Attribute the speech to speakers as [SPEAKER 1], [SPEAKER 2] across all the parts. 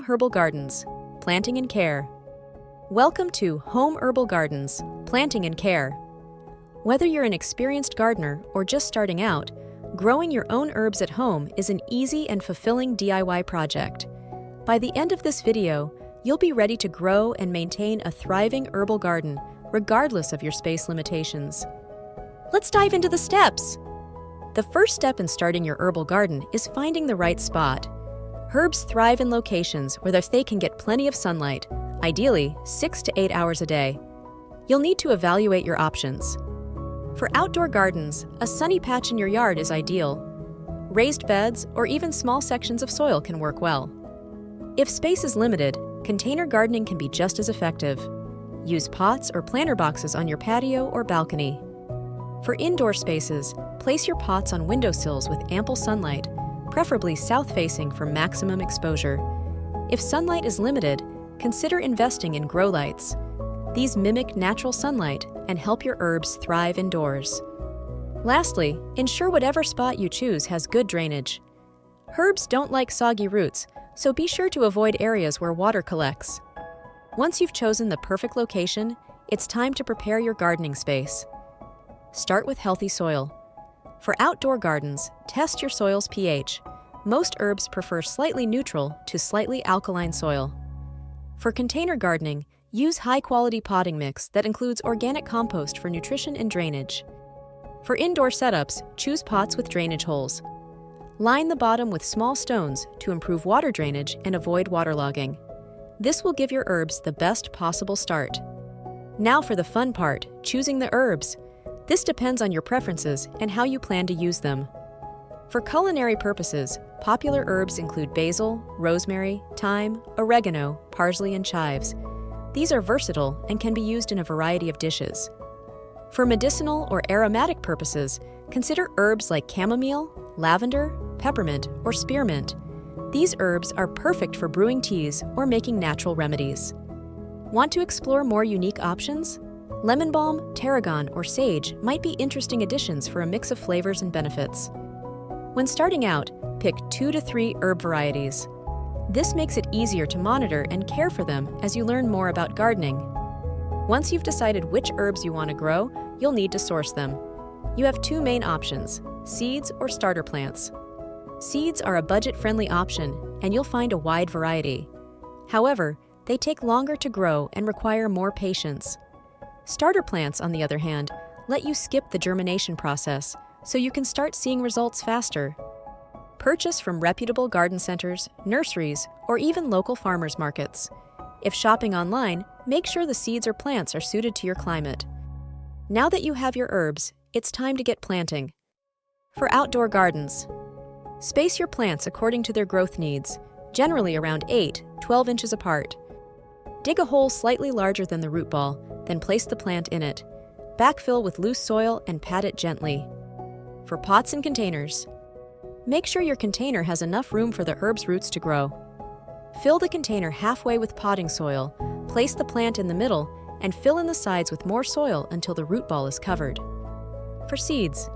[SPEAKER 1] Home Herbal Gardens, Planting and Care. Welcome to Home Herbal Gardens, Planting and Care. Whether you're an experienced gardener or just starting out, growing your own herbs at home is an easy and fulfilling DIY project. By the end of this video, you'll be ready to grow and maintain a thriving herbal garden, regardless of your space limitations. Let's dive into the steps. The first step in starting your herbal garden is finding the right spot. Herbs thrive in locations where they can get plenty of sunlight, ideally 6 to 8 hours a day. You'll need to evaluate your options. For outdoor gardens, a sunny patch in your yard is ideal. Raised beds or even small sections of soil can work well. If space is limited, container gardening can be just as effective. Use pots or planter boxes on your patio or balcony. For indoor spaces, place your pots on windowsills with ample sunlight, preferably south-facing for maximum exposure. If sunlight is limited, consider investing in grow lights. These mimic natural sunlight and help your herbs thrive indoors. Lastly, ensure whatever spot you choose has good drainage. Herbs don't like soggy roots, so be sure to avoid areas where water collects. Once you've chosen the perfect location, it's time to prepare your gardening space. Start with healthy soil. For outdoor gardens, test your soil's pH. Most herbs prefer slightly neutral to slightly alkaline soil. For container gardening, use high-quality potting mix that includes organic compost for nutrition and drainage. For indoor setups, choose pots with drainage holes. Line the bottom with small stones to improve water drainage and avoid waterlogging. This will give your herbs the best possible start. Now for the fun part, choosing the herbs. This depends on your preferences and how you plan to use them. For culinary purposes, popular herbs include basil, rosemary, thyme, oregano, parsley, and chives. These are versatile and can be used in a variety of dishes. For medicinal or aromatic purposes, consider herbs like chamomile, lavender, peppermint, or spearmint. These herbs are perfect for brewing teas or making natural remedies. Want to explore more unique options? Lemon balm, tarragon, or sage might be interesting additions for a mix of flavors and benefits. When starting out, pick 2 to 3 herb varieties. This makes it easier to monitor and care for them as you learn more about gardening. Once you've decided which herbs you want to grow, you'll need to source them. You have 2 main options: seeds or starter plants. Seeds are a budget-friendly option, and you'll find a wide variety. However, they take longer to grow and require more patience. Starter plants, on the other hand, let you skip the germination process, so you can start seeing results faster. Purchase from reputable garden centers, nurseries, or even local farmers markets. If shopping online, make sure the seeds or plants are suited to your climate. Now that you have your herbs, it's time to get planting. For outdoor gardens, space your plants according to their growth needs, generally around 8–12 inches apart. Dig a hole slightly larger than the root ball, then place the plant in it. Backfill with loose soil and pat it gently. For pots and containers, make sure your container has enough room for the herb's roots to grow. Fill the container halfway with potting soil, place the plant in the middle, and fill in the sides with more soil until the root ball is covered. For seeds,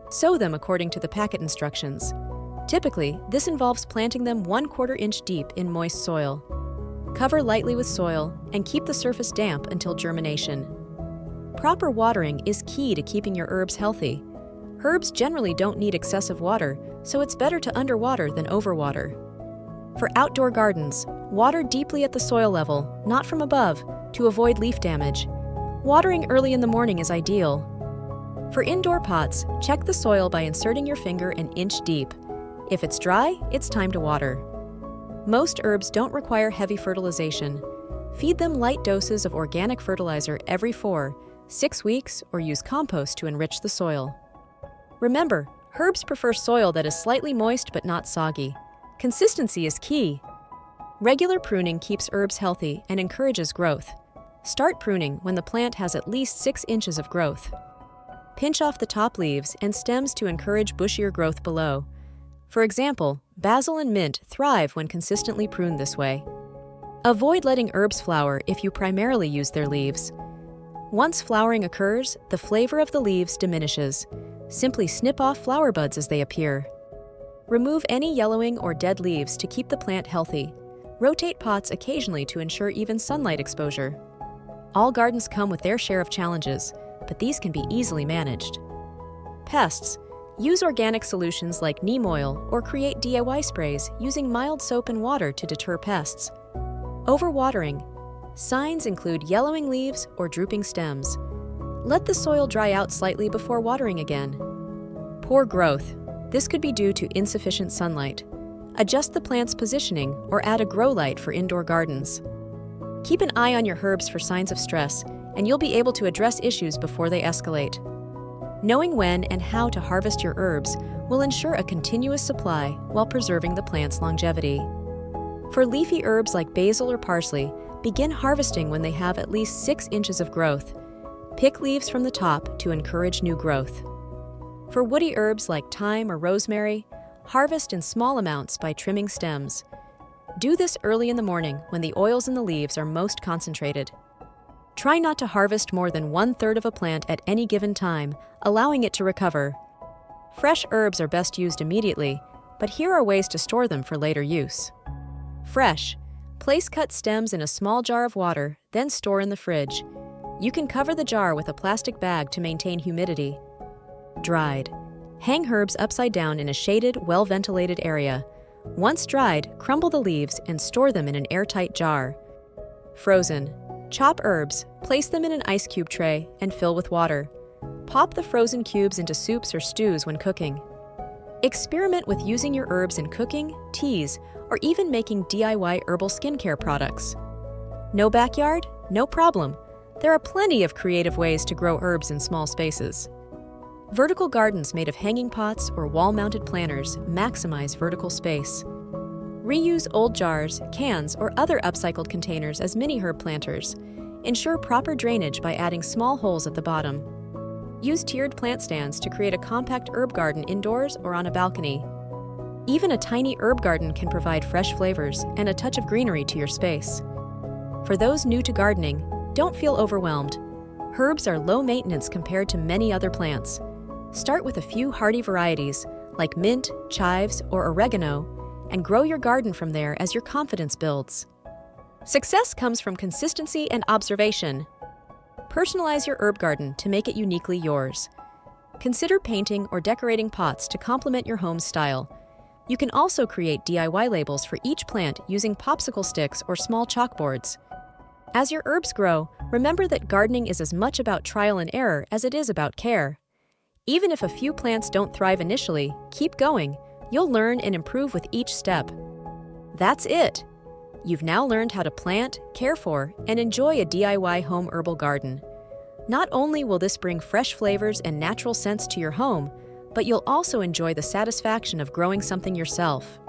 [SPEAKER 1] sow them according to the packet instructions. Typically, this involves planting them 1/4 inch deep in moist soil. Cover lightly with soil and keep the surface damp until germination. Proper watering is key to keeping your herbs healthy. Herbs generally don't need excessive water, so it's better to underwater than overwater. For outdoor gardens, water deeply at the soil level, not from above, to avoid leaf damage. Watering early in the morning is ideal. For indoor pots, check the soil by inserting your finger an inch deep. If it's dry, it's time to water. Most herbs don't require heavy fertilization. Feed them light doses of organic fertilizer every 4–6 weeks or use compost to enrich the soil. Remember, herbs prefer soil that is slightly moist but not soggy. Consistency is key. Regular pruning keeps herbs healthy and encourages growth. Start pruning when the plant has at least 6 inches of growth. Pinch off the top leaves and stems to encourage bushier growth below. For example, basil and mint thrive when consistently pruned this way. Avoid letting herbs flower if you primarily use their leaves. Once flowering occurs, the flavor of the leaves diminishes. Simply snip off flower buds as they appear. Remove any yellowing or dead leaves to keep the plant healthy. Rotate pots occasionally to ensure even sunlight exposure. All gardens come with their share of challenges, but these can be easily managed. Pests. Use organic solutions like neem oil or create DIY sprays using mild soap and water to deter pests. Overwatering. Signs include yellowing leaves or drooping stems. Let the soil dry out slightly before watering again. Poor growth. This could be due to insufficient sunlight. Adjust the plant's positioning or add a grow light for indoor gardens. Keep an eye on your herbs for signs of stress, and you'll be able to address issues before they escalate. Knowing when and how to harvest your herbs will ensure a continuous supply while preserving the plant's longevity. For leafy herbs like basil or parsley, begin harvesting when they have at least 6 inches of growth. Pick leaves from the top to encourage new growth. For woody herbs like thyme or rosemary, harvest in small amounts by trimming stems. Do this early in the morning when the oils in the leaves are most concentrated. Try not to harvest more than 1/3 of a plant at any given time, allowing it to recover. Fresh herbs are best used immediately, but here are ways to store them for later use. Fresh. Place cut stems in a small jar of water, then store in the fridge. You can cover the jar with a plastic bag to maintain humidity. Dried. Hang herbs upside down in a shaded, well-ventilated area. Once dried, crumble the leaves and store them in an airtight jar. Frozen. Chop herbs, place them in an ice cube tray, and fill with water. Pop the frozen cubes into soups or stews when cooking. Experiment with using your herbs in cooking, teas, or even making DIY herbal skincare products. No backyard? No problem. There are plenty of creative ways to grow herbs in small spaces. Vertical gardens made of hanging pots or wall-mounted planters maximize vertical space. Reuse old jars, cans, or other upcycled containers as mini herb planters. Ensure proper drainage by adding small holes at the bottom. Use tiered plant stands to create a compact herb garden indoors or on a balcony. Even a tiny herb garden can provide fresh flavors and a touch of greenery to your space. For those new to gardening, don't feel overwhelmed. Herbs are low maintenance compared to many other plants. Start with a few hardy varieties like mint, chives, or oregano, and grow your garden from there as your confidence builds. Success comes from consistency and observation. Personalize your herb garden to make it uniquely yours. Consider painting or decorating pots to complement your home's style. You can also create DIY labels for each plant using popsicle sticks or small chalkboards. As your herbs grow, remember that gardening is as much about trial and error as it is about care. Even if a few plants don't thrive initially, keep going. You'll learn and improve with each step. That's it! You've now learned how to plant, care for, and enjoy a DIY home herbal garden. Not only will this bring fresh flavors and natural scents to your home, but you'll also enjoy the satisfaction of growing something yourself.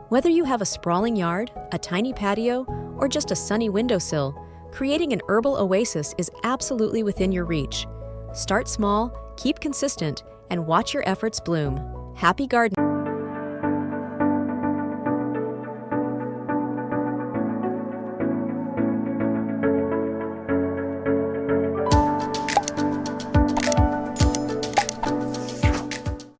[SPEAKER 1] Whether you have a sprawling yard, a tiny patio, or just a sunny windowsill, creating an herbal oasis is absolutely within your reach. Start small, keep consistent, and watch your efforts bloom. Happy gardening!